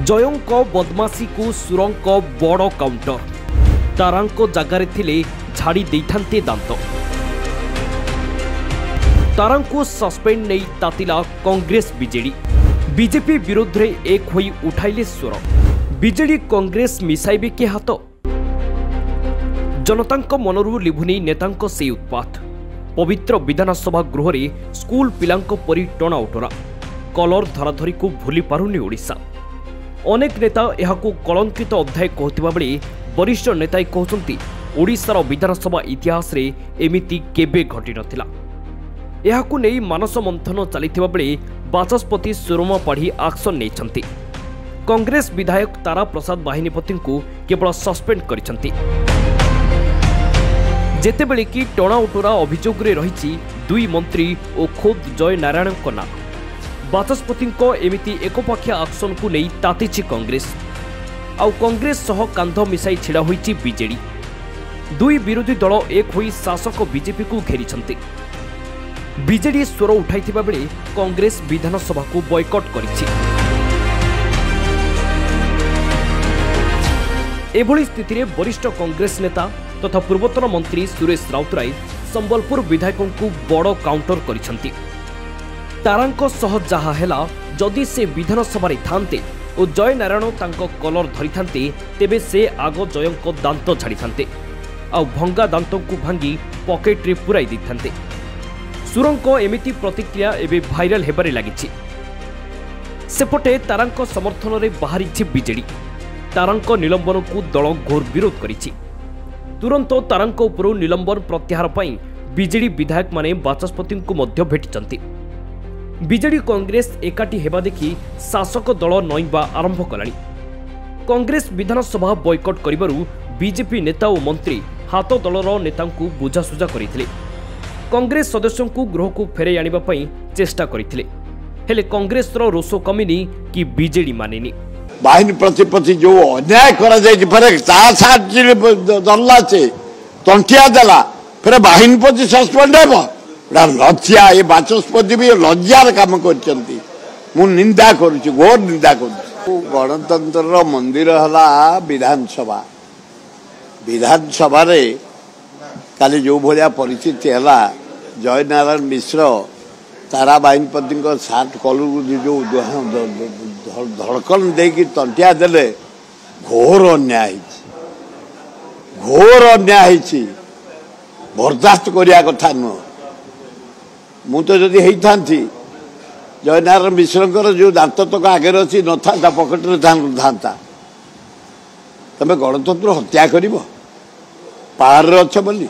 जयंक बदमाशी को सुरंक बड़ काउंटर तारांको जगारे थिले झाड़ी देइथांते दांत तारांको सस्पेंड नहीं तातिला कांग्रेस बीजेडी बीजेपी विरोध रे एक होई उठाइले स्वर बीजेडी कांग्रेस मिसाइबे के हाथ जनतांको मनरू लिभुनी नेतांको से उत्पात पवित्र विधानसभा गृह रे स्कूल पिलांको परी टणा उटरा कलर धराधरी को भूली पारुनी ओडिशा अनेक नेता यहाकू कलंकित अध्याय कहतिबा बेले वरिष्ठ नेता कहउछंती ओडिशार विधानसभा इतिहास रे एमिति केबे घटी नथिला यहाकू नेई मानस मंथन चलिथिबा बेले बाचस्पति सुरमा पाढ़ी एक्शन नेइछंती कांग्रेस विधायक तारा प्रसाद बाहिनीपति को केवल सस्पेंड करिसंती जेतेबेले कि टणा उटरा अभियोग रे रहिछि दुई मंत्री और खुद जय नारायण ना बाचस्पति एमिति एकपाखिया एक्शन को नहीं तातिछि कांग्रेस आउ कांग्रेस सह कांध मिसाई छिड़ा होइछि बीजेडी दुई विरोधी दल एक होई शासक बीजेपी को घेरिछंती बीजेडी स्वर उठाइथिबा बेले कांग्रेस विधानसभा को बॉयकट करिछि एभली स्थिति रे वरिष्ठ कांग्रेस नेता तथा पूर्वतन मंत्री सुरेश राउतराय संबलपुर विधायकों को बड़ काउंटर करिछंती तारांको सह जहा हेला जदि से विधानसभा थांते और जय नारायण तांको कलर धरी थांते तेबे से आग जयंको दांत झाड़ी थांते आउ भंगा दांतों को भांगी पॉकेट रे पुराई दी थांते सुरंको एमिति प्रतिक्रिया एबे भाइराल हेबारे लागिछि सेपटे तारांको समर्थन रे बाहरिछि बीजेडी तारांको निलंबन को दल घोर विरोध करिछि तुरंत तारांको उपरु निलंबन प्रत्याहार पई बीजेडी विधायक माने बाचस्पति को मध्य भेटिचंती बीजेडी कांग्रेस एकाठी हेबा देखि शासक दल नईबा आरंभ कलानी कांग्रेस विधानसभा बॉयकट करिबारु बीजेपी नेता और मंत्री हाथ दलर नेता बुझासुझा करथिले कांग्रेस सदस्यों को गृह को फेरे आनिबा पई चेष्टा करथिले हेले कांग्रेस रो रोष कमिनी कि बीजेडी मानेनी बाहिनी प्रतिपत्ति जो अन्याय करा जाय फरे ता साथ दल्ला से तंटिया देला फिर बाहिनी प्रति सस्पेंड हेबो लज्जा ये बाचस्पति भी लज्जार काम करछंती मु निंदा करूची घोर निंदा करूची गणतंत्र मंदिर हला विधानसभा विधानसभा रे काली जो भलिया परिस्थिति हला जय नारायण मिश्र तारा बाहिनीपति सार्ट कलू जो धड़कन देकी तंटिया देले घोर अन्याय बर्दाश्त करिया कथा नुह मु तो जदि होती जय नारायण मिश्र जो दांत तक आगे अच्छी न था पकेट था तमें गणतंत्र हत्या कर पावर अच्छ बोली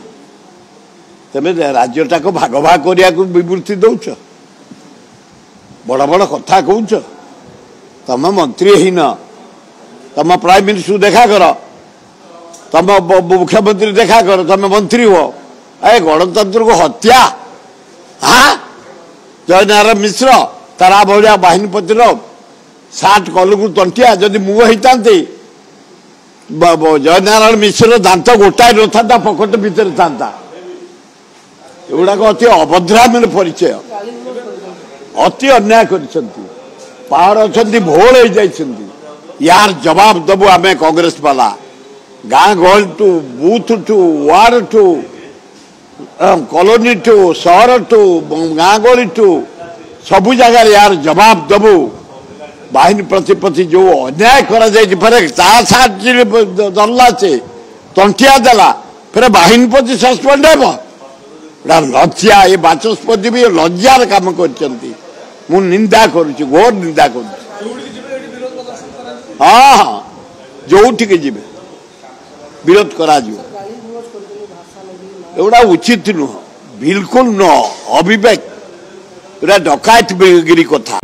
तमें राज्यटा को भाग भाग करने को विवृत्ति दौच बड़ बड़ कथा कौच तुम मंत्री ही न तुम प्राइम मिनिस्टर देखा कर तुम मुख्यमंत्री देखा कर तुम मंत्री हो अरे गणतंत्र को हत्या हाँ जय नारायण मिश्र तारा भलिया बाहिनीपतिर सार्ट कलू तंटिया जदि मु होता जय नारायण मिश्र दांत गोटाए न था पकेट भितर था एगुड़ाक अति अभद्रामी परिचय अति अन्याय कर भोल हो यार जवाब दबु आम कांग्रेस वाला गाँ गहल to booth to ward to colony to शहर टू गाँ गली टू सबु जगह यार जवाब दबु बाहिनी प्रतिपत्ति जो अन्याय करा जाय फरे ता साथ दल्ला से तंटिया देला फिर बाहिनी प्रति सस्पेंड हेबो लज्जा ये बाचस्पति भी लज्जार काम करछंती मु निंदा करूची घोर निंदा करूची हाँ हाँ जो ठीक जीवे विरोध करा एगुड़ा उचित नुह बिल्कुल न अविवेक डकायत गिरी कथा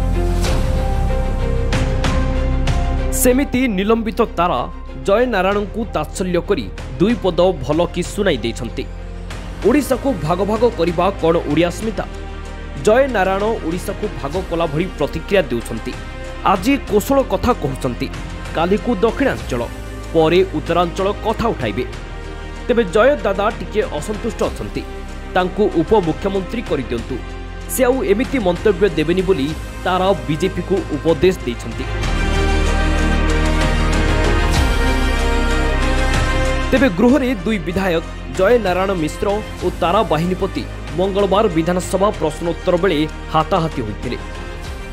सेमिति निलंबित तारा जय नारायण को तात्सल्य करी दुई पद भल कि सुनाई देछंती ओडिशा को भाग भाग करबा कौन ओडिया स्मिता जय नारायण ओडिशा को भाग कला भली प्रतिक्रिया देउछंती आज कौशल कथा कहउछंती काली को दक्षिणांचल परे उत्तरांचल कथा उठाइबे तेबे जय दादा टिके असंतुष्ट अछंती तांको उप मुख्यमंत्री करि दियंतु से आउ एमिति मंतव्य देबेनी बोली तारा बीजेपी को उपदेश देछंती। तेबे गृह रे दुई विधायक जय नारायण मिश्र और तारा बाहिनीपति मंगलवार विधानसभा प्रश्नोत्तर बेले हाथाहाथी होते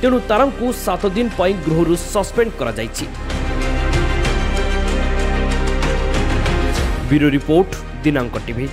तेणु तारांकु 7 दिन पर गृह सस्पेंड करा जायछि। ब्यूरो रिपोर्ट दिनांक टीवी।